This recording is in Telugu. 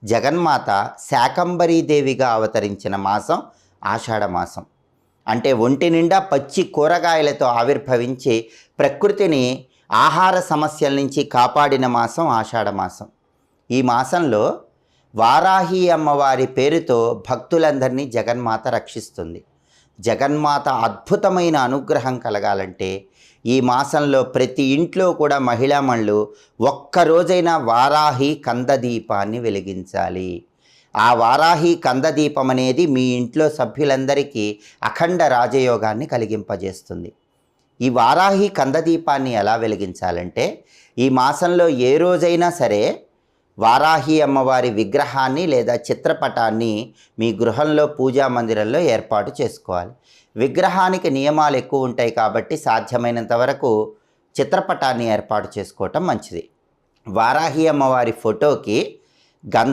జగన్మాత శాకంబరీదేవిగా అవతరించిన మాసం ఆషాఢమాసం. అంటే ఒంటి నిండా పచ్చి కూరగాయలతో ఆవిర్భవించి ప్రకృతిని ఆహార సమస్యల నుంచి కాపాడిన మాసం ఆషాఢమాసం. ఈ మాసంలో వారాహి అమ్మవారి పేరుతో భక్తులందరినీ జగన్మాత రక్షిస్తుంది. జగన్మాత అద్భుతమైన అనుగ్రహం కలగాలంటే ఈ మాసంలో ప్రతి ఇంట్లో కూడా మహిళామణులు ఒక్కరోజైనా వారాహి కందదీపాన్ని వెలిగించాలి. ఆ వారాహి కందదీపం అనేది మీ ఇంట్లో సభ్యులందరికీ అఖండ రాజయోగాన్ని కలిగింపజేస్తుంది. ఈ వారాహి కందదీపాన్ని ఎలా వెలిగించాలంటే ఈ మాసంలో ఏ రోజైనా సరే వారాహి అమ్మవారి విగ్రహాన్ని లేదా చిత్రపటాన్ని మీ గృహంలో పూజా మందిరంలో ఏర్పాటు చేసుకోవాలి. విగ్రహానికి నియమాలు ఎక్కువ ఉంటాయి కాబట్టి సాధ్యమైనంత వరకు చిత్రపటాన్ని ఏర్పాటు చేసుకోవటం మంచిది. వారాహి అమ్మవారి ఫోటోకి గంధ